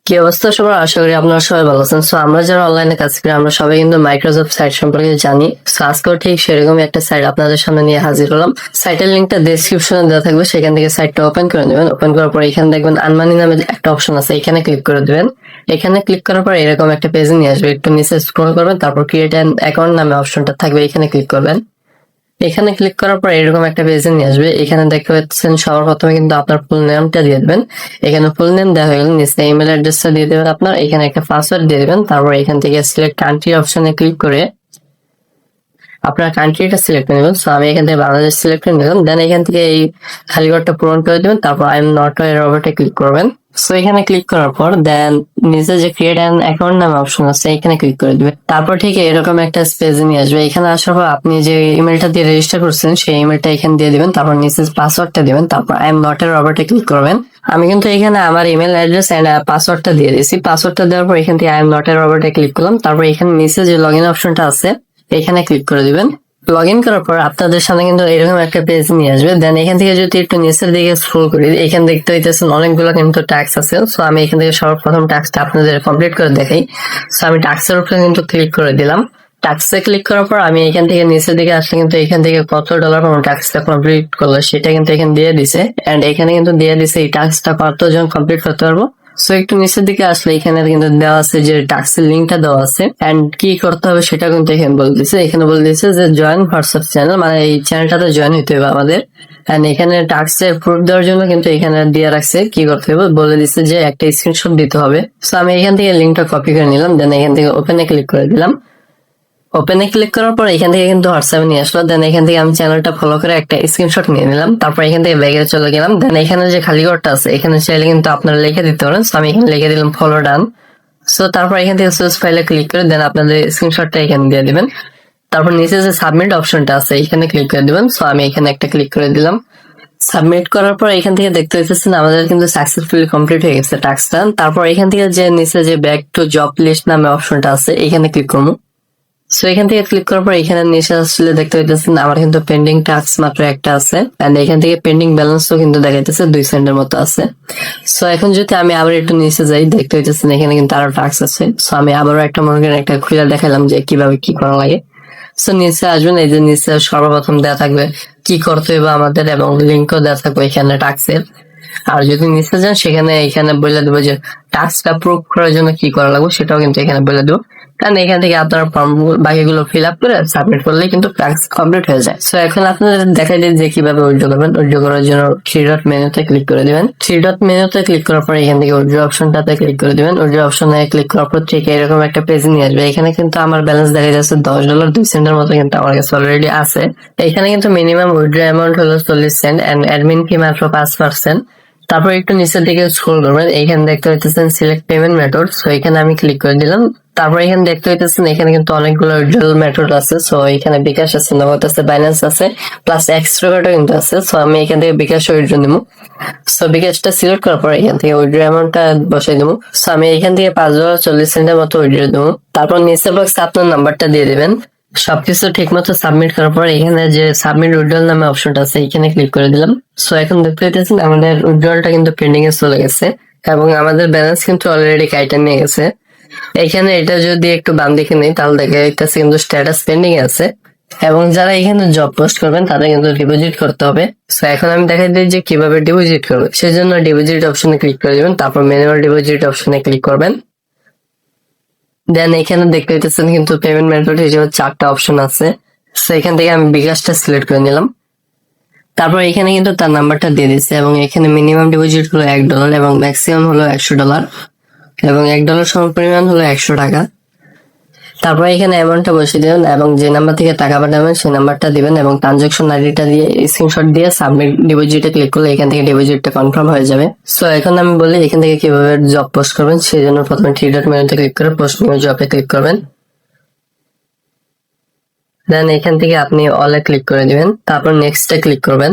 কি অবস্থা সবার? আশা করি আপনারা সবাই ভালো আছেন। সো আমরা যারা অনলাইনে কাজ করি আমরা সবাই কিন্তু মাইক্রোসফট সাইট সম্পর্কে জানি। সো আজকেও ঠিক সেরকমই একটা সাইট আপনাদের সামনে নিয়ে হাজির হলাম। সাইটের লিঙ্কটা ডেসক্রিপশনে দেওয়া থাকবে, সেখান থেকে সাইটটা ওপেন করে নেবেন। ওপেন করার পর এখানে দেখবেন আনমানি নামে একটা অপশন আছে, এখানে ক্লিক করে দিবেন। এখানে ক্লিক করার পর এরকম একটা পেজে নিয়ে আসবে, একটু নিচে স্ক্রল করবেন, তারপর ক্রিয়েট অ্যান অ্যাকাউন্ট নামে অপশনটা থাকবে, এখানে ক্লিক করবেন। এখানে ক্লিক করার পর এরকম একটা পেজে নিয়ে আসবে। এখানে দেখতে পাচ্ছেন সবার প্রথমে কিন্তু আপনার ফুল নেমটা দিয়ে দেবেন। এখানে ফুল নেম দেওয়া হয়ে গেলে নিচে ইমেল অ্যাড্রেসটা দিয়ে দেবেন আপনার। এখানে একটা পাসওয়ার্ড দিয়ে দেবেন। তারপর এখান থেকে সিলেক্ট কান্ট্রি অপশনে ক্লিক করে আপনার কান্ট্রিটা সিলেক্ট করে নেবেন। সো আমি এখান থেকে বাংলাদেশ সিলেক্ট করে নিলাম। দেন এখান থেকে এই খালি ঘরটা পূরণ করে দেবেন। তারপর আই এম নট এ রোবটে ক্লিক করবেন। সো এখানে ক্লিক করার পর দেন নিচে যে ক্রিয়েট অ্যান অ্যাকাউন্ট নামে অপশন আছে এখানে ক্লিক করে দিবেন। তারপর ঠিক এরকম একটা পেজে নিয়ে আসবে। এখানে আসার পর আপনি যে ইমেলটা দিয়ে রেজিস্টার করছেন সেই ইমেলটা এখানে দিয়ে দিবেন। তারপর নিচে পাসওয়ার্ডটা দিবেন। তারপর আই এম নট এ রোবটে ক্লিক করবেন। আমি কিন্তু এখানে আমার ইমেল অ্যাড্রেস এন্ড পাসওয়ার্ডটা দিয়ে দিয়েছি। পাসওয়ার্ডটা দেওয়ার পর এখান থেকে আই এম নট এ রোবটে ক্লিক করলাম। তারপর এখানে নিচে যে লগ ইন অপশনটা আছে এখানে ক্লিক করে দিবেন। লগ ইন করার পর আপনাদের সামনে কিন্তু এরকম একটা পেজ নিয়ে আসবে। দেন এখান থেকে যদি একটু নিচের দিকে স্ক্রল করি, এখানে দেখতে হইতেছেন অনেকগুলো কিন্তু টাস্ক আছে। সো আমি এখান থেকে সর্বপ্রথম টাস্কটা আপনাদের কমপ্লিট করে দেখাই। সো আমি টাস্কের উপরে কিন্তু ক্লিক করে দিলাম। টাস্কে ক্লিক করার পর আমি এখান থেকে নিচের দিকে আসলে কিন্তু এখান থেকে কত ডলার পাবো টাস্কটা কমপ্লিট করলো সেটা কিন্তু এখানে দিয়ে দিছে। এন্ড এখানে কিন্তু দিয়ে দিছে এই টাস্কটা কতজন কমপ্লিট করতে পারবো। সো একটু নিচের দিকে আসলে এখানে কিন্তু দেওয়া আছে যে টাস্কের লিঙ্কটা দেওয়া আছে এন্ড কি করতে হবে সেটা কিন্তু এখানে বলে দিচ্ছে। এখানে বলে দিচ্ছে যে জয়েন হোয়াটসঅ্যাপ চ্যানেল, মানে এই চ্যানেলটাতে জয়েন হতে হবে আমাদের। এন্ড এখানে টাস্কের প্রুফ দেওয়ার জন্য কিন্তু এখানে দিয়ে রাখছে কি করতে হবে, বলে দিচ্ছে যে একটা স্ক্রিনশট দিতে হবে। সো আমি এখান থেকে লিঙ্কটা কপি করে নিলাম। দেন এখান থেকে ওপেনে ক্লিক করে দিলাম। ওপেনে ক্লিক করার পর এখান থেকে কিন্তু হোয়াটসঅ্যাপে নিয়ে আসলো। দেন এখান থেকে আমি চ্যানেলটা ফলো করে একটা স্ক্রিনশট নিয়ে নিলাম। তারপর এখান থেকে ব্যাগে চলে গেলাম। দেন এখানে যে খালি ঘরটা আছে এখানে চাইলে কিন্তু আপনারা লিখে দিতে পারেন। সো আমি এখানে লিখে দিলাম ফলো ডান। সো তারপর এখান থেকে চুজ ফাইলে ক্লিক করে দেন আপনাদের স্ক্রিনশটটা এখানে দিয়ে দিবেন। তারপর নিচে যে সাবমিট অপশনটা আছে এখানে ক্লিক করে দিবেন। সো আমি এখানে একটা ক্লিক করে দিলাম। সাবমিট করার পর এখান থেকে দেখতে পাচ্ছেন আমাদের কিন্তু সাকসেসফুলি কমপ্লিট হয়ে গেছে টাস্কটা। তারপর এখান থেকে যে নিচে যে ব্যাক টু জব লিস্ট নামে অপশনটা আছে এখানে ক্লিক করবো। সো এখান থেকে ক্লিক করার পর এখানে নিচে আসলে দেখতে পাইতেছেন আমার কিন্তু পেন্ডিং টাস্ক মাত্র একটা আছে এন্ড এখান থেকে পেন্ডিং ব্যালেন্সও কিন্তু দেখাইতেছে 2 সেন্টের মতো আছে। সো এখন যদি আমি আবার একটু নিচে যাই দেখতে পাইতেছেন এখানে কিন্তু আরো টাস্ক আছে। সো আমি আবারও একটা মনে করেন একটা খুলে দেখালাম যে কিভাবে কি করা লাগে। সো নিচে আসবেন, এই যে নিচে সর্বপ্রথম দেওয়া থাকবে কি করতে হবে আমাদের এবং লিঙ্কও দেওয়া থাকবে এখানে টাস্কের। আর যদি নিচে যান সেখানে এখানে বলে দেবো যে টাস্কটা প্রুভ করার জন্য কি করা লাগবে সেটাও কিন্তু এখানে বলে দেবো। কারণ এখান থেকে আপনারা ফর্ম বাকিগুলো ফিল আপ করে সাবমিট করলেই কিন্তু টাস্ক কমপ্লিট হয়ে যায়। সো এখন আপনাদের দেখাই দিই যে কিভাবে উইথড্র করবেন। উইথড্র করার জন্য থ্রি ডট মেনুতে ক্লিক করে দিবেন। থ্রি ডট মেনুতে ক্লিক করার পর এখান থেকে উইথড্র অপশনটাতে ক্লিক করে দিবেন। উইথড্র অপশনে ক্লিক করার পর ঠিক এরকম একটা পেজ নিয়ে আসবে। এখানে কিন্তু আমার ব্যালেন্স দেখা যাচ্ছে $10.02 মতো কিন্তু আমার কাছে অলরেডি আছে। এখানে কিন্তু মিনিমাম উইথড্র অ্যামাউন্ট হলো 40 সেন্ট এন্ড অ্যাডমিন ফি মাত্র 5%। তারপর একটু নিচের দিকে স্ক্রল করবেন, এখানে দেখতে পাচ্ছেন সিলেক্ট পেমেন্ট মেথড। সো এখানে আমি ক্লিক করে দিলাম। তারপর এখানে দেখতে পাচ্ছেন এখানে কিন্তু অনেকগুলো উইথড্রল মেথড আছে। সো এখানে বিকাশ আছে, নগদ আছে, বাইন্যান্স আছে, প্লাস এক্সট্রাভার্টও কিন্তু আছে। সো আমি এখান থেকে বিকাশ উইথড্র নিবো। সো বিকাশটা সিলেক্ট করার পর এখান থেকে উইথড্র অ্যামাউন্টটা বসাই দেবো। সো আমি এখান থেকে $5.40 মতো উইথড্র দেবো। তারপর নিচের বক্সে আপনার নাম্বারটা দিয়ে দিবেন। সবকিছু ঠিক মতো সাবমিট করার পর এখানে যে সাবমিট উইথড্রল নামে অপশনটা আছে এখানে ক্লিক করে দিলাম। সো এখন দেখতে পাচ্ছেন আমাদের উইথড্রলটা কিন্তু পেন্ডিং এ চলে গেছে এবং আমাদের ব্যালেন্স কিন্তু অলরেডি কাইটা নিয়ে গেছে। এখানে এটা যদি একটু বাম দিকে নেই তাহলে দেখা যাচ্ছে কিন্তু স্ট্যাটাস পেন্ডিং আছে এবং যারা এখানে জব পোস্ট করবেন তাদের কিন্তু ডিপোজিট করতে হবে। সো এখন আমি দেখাই দিই যে কিভাবে ডিপোজিট করবে। সেজন্য ডিপোজিট অপশনে ক্লিক করে দিবেন। তারপর ম্যানুয়াল ডিপোজিট অপশনে ক্লিক করবেন। দেন এখানে দেখতে পাচ্ছেন কিন্তু পেমেন্ট মেথড হিসেবে 4টা অপশন আছে। সো এখান থেকে আমি বিকাশটা সিলেক্ট করে নিলাম। তারপর এখানে কিন্তু তার নাম্বারটা দিয়ে দিচ্ছে এবং এখানে মিনিমাম ডিপোজিট হলো $1 এবং ম্যাক্সিমাম হলো $100 এবং $1 সমান পরিমাণ হলো 100 টাকা। তারপর এখানে অ্যামাউন্টটা বসিয়ে দেবেন এবং যে নাম্বার থেকে টাকা পাঠাবেন সেই নাম্বারটা দিবেন এবং ট্রানজাকশন আইডিটা দিয়ে স্ক্রিনশট দিয়ে সাবমিট ডিপোজিটে ক্লিক করলে এখান থেকে ডিপোজিটটা কনফার্ম হয়ে যাবে। সো এখন আমি বলি এখান থেকে কিভাবে জব পোস্ট করবেন। সেই জন্য প্রথমে থ্রি ডট মেনুতে ক্লিক করে পোস্ট নিউ জবে ক্লিক করবেন। দেন এখান থেকে আপনি অলে ক্লিক করে দিবেন। তারপর নেক্সটে ক্লিক করবেন।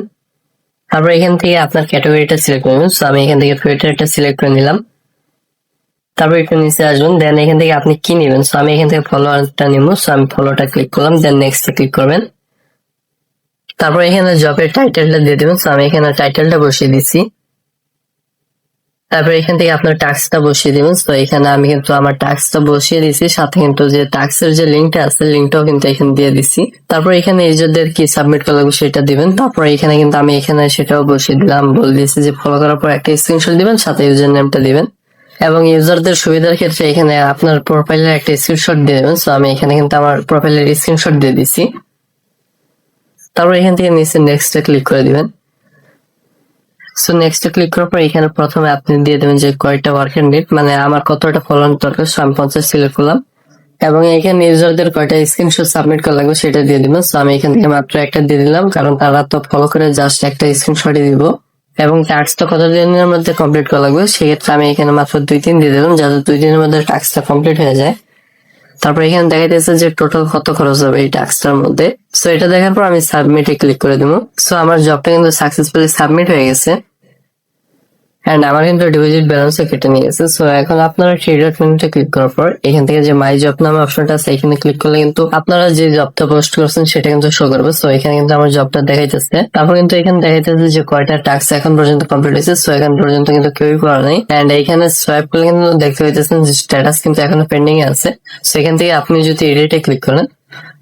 তারপর এখান থেকে আপনার ক্যাটাগরিটা সিলেক্ট করবেন। সো আমি এখান থেকে ফিল্টারটা সিলেক্ট করে নিলাম। তারপর একটু নিচে আসবেন। দেন এখান থেকে আপনি কি নেবেন। সো আমি এখান থেকে ফলোয়ারটা নিব। সো আমি ফলোটা ক্লিক করলাম। দেন নেক্সটে ক্লিক করবেন। তারপর এখানে জবের টাইটেলটা দিয়ে দেবেন। সো আমি এখানে টাইটেলটা বসিয়ে দিচ্ছি। তারপর এখান থেকে আপনার টাস্কটা বসিয়ে দিবেন। তো এখানে আমি কিন্তু আমার টাস্কটা বসিয়ে দিছি, সাথে কিন্তু যে টাস্কের যে লিঙ্কটা আছে লিঙ্কটাও কিন্তু এখানে দিয়ে দিছি। তারপর এখানে ইউজারদের কি সাবমিট করা লাগবে সেটা দিবেন। তারপর এখানে কিন্তু আমি এখানে সেটাও বসিয়ে দিলাম, বলে দিয়েছি যে ফলো করার পর একটা স্ক্রিনশট দিবেন, সাথে ইউজার নেমটা দিবেন। এবং ইউজারদের সুবিধার ক্ষেত্রে এখানে আপনার প্রোফাইলের একটা স্ক্রিনশট দিয়ে দেবেন। তো আমি এখানে কিন্তু আমার প্রোফাইলের স্ক্রিনশট দিয়ে দিছি। তারপর এখান থেকে নিচে নেক্সটে ক্লিক করে দিবেন। সো নেক্সট ক্লিক করার পর এখানে প্রথমে আপনি দিয়ে দেবেন যে কয়টা ওয়ার্কিং ডেট, মানে আমার কতটা ফলোয়ার দরকার। সো আমি 50 সিলেক্ট করলাম এবং এখানে ইউজারদের কয়টা স্ক্রিনশট সাবমিট করা লাগবে সেটা দিয়ে দিবেন। সো আমি এখান থেকে মাত্র একটা দিয়ে দিলাম, কারণ তারা তো ফলো করে জাস্ট একটা স্ক্রিনশটই দিব। এবং টাস্কটা কত দিনের মধ্যে কমপ্লিট করা লাগবে সেক্ষেত্রে আমি এখানে মাত্র 2-3 দিয়ে দিলাম, যাতে 2 দিনের মধ্যে টাস্কটা কমপ্লিট হয়ে যায়। তারপর এখানে দেখা যাচ্ছে যে টোটাল কত খরচ হবে এই টাস্কটার মধ্যে। সো এটা দেখার পর আমি সাবমিটে ক্লিক করে দিব। সো আমার জবটা কিন্তু সাকসেসফুলি সাবমিট হয়ে গেছে এন্ড আমার কিন্তু ডিপোজিট ব্যালেন্সও কেটে নিয়েছে। সো এখন আপনারা থ্রি ডট মেনুতে ক্লিক করার পর এখান থেকে যে মাই জব নামে অপশনটা আছে এখানে ক্লিক করলে কিন্তু আপনারা যে জবটা পোস্ট করছেন সেটা কিন্তু শো করবে। সো এখানে কিন্তু আমার জবটা দেখাইতেছে। তারপর কিন্তু এখানে দেখাইতেছে যে কয়টা টাস্ক এখন পর্যন্ত কমপ্লিট হয়েছে। সো এখন পর্যন্ত কিন্তু কেউই করা নাই এন্ড এখানে সোয়াইপ করলে কিন্তু দেখতে পাইতেছেন যে স্ট্যাটাস কিন্তু এখনো পেন্ডিং এ আছে। সো এখান থেকে আপনি যদি এডিটে ক্লিক করেন,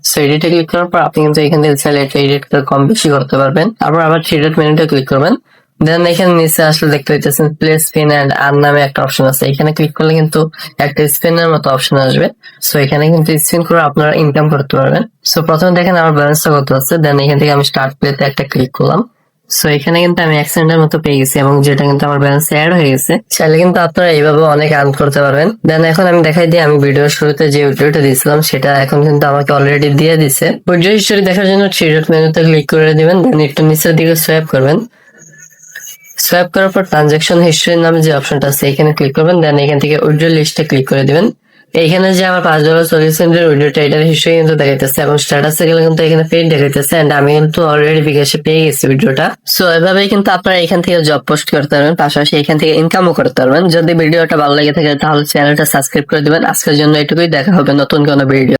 সো এডিটে ক্লিক করার পর আপনি কিন্তু এখান থেকে চাইলে এটা এডিট করে কম বেশি করতে পারবেন। তারপর আবার থ্রি ডট মেনুতে ক্লিক করবেন। দেন এখানে নিচে আসলে দেখতে পাইতেছেন প্লে স্পিন এন্ড আর্ন নামে একটা অপশন আছে। এখানে ক্লিক করলে কিন্তু একটা স্পিনের মতো অপশন আসবে। সো এখানে কিন্তু স্পিন করে আপনারা ইনকাম করতে পারবেন। সো প্রথমে দেখেন আমার ব্যালেন্সটা কত আছে। দেন এখান থেকে আমি স্টার্ট প্লেতে একটা ক্লিক করলাম। সো এখানে কিন্তু আমি 1 সেন্টের মতো পেয়ে গেছি এবং যেটা কিন্তু আমার ব্যালেন্সে অ্যাড হয়ে গেছে। চাইলে কিন্তু আপনারা এইভাবে অনেক আর্ন করতে পারবেন। দেন এখন আমি দেখাই দিই আমি ভিডিওর শুরুতে যে ভিডিওটা দিয়েছিলাম সেটা এখন কিন্তু আমাকে অলরেডি দিয়ে দিছে। ভিডিও হিস্টোরি দেখার জন্য থ্রি ডট মেনুতে ক্লিক করে দিবেন। দেন একটু নিচের দিকে সোয়াইপ করবেন। সোয়াইপ করার পর ট্রানজাকশন হিস্ট্রি নামে যে অপশনটা আছে এখানে ক্লিক করবেন। দেন এখান থেকে উইথড্র লিস্টে ক্লিক করে দিবেন। এইখানে যে আমার $5.40 উইথড্রটা এটার হিস্ট্রি কিন্তু দেখাইতেছে এবং স্ট্যাটাসে গেলে কিন্তু এখানে পেড দেখাইতেছে এন্ড আমি কিন্তু অলরেডি বিকাশে পেয়ে গেছি উইথড্রটা। সো এভাবেই কিন্তু আপনারা এখান থেকে জব পোস্ট করতে পারবেন, পাশাপাশি এখান থেকে ইনকামও করতে পারবেন। যদি ভিডিওটা ভালো লেগে থাকে তাহলে চ্যানেলটা সাবস্ক্রাইব করে দিবেন। আজকের জন্য এটুকুই, দেখা হবে নতুন কোনো ভিডিও।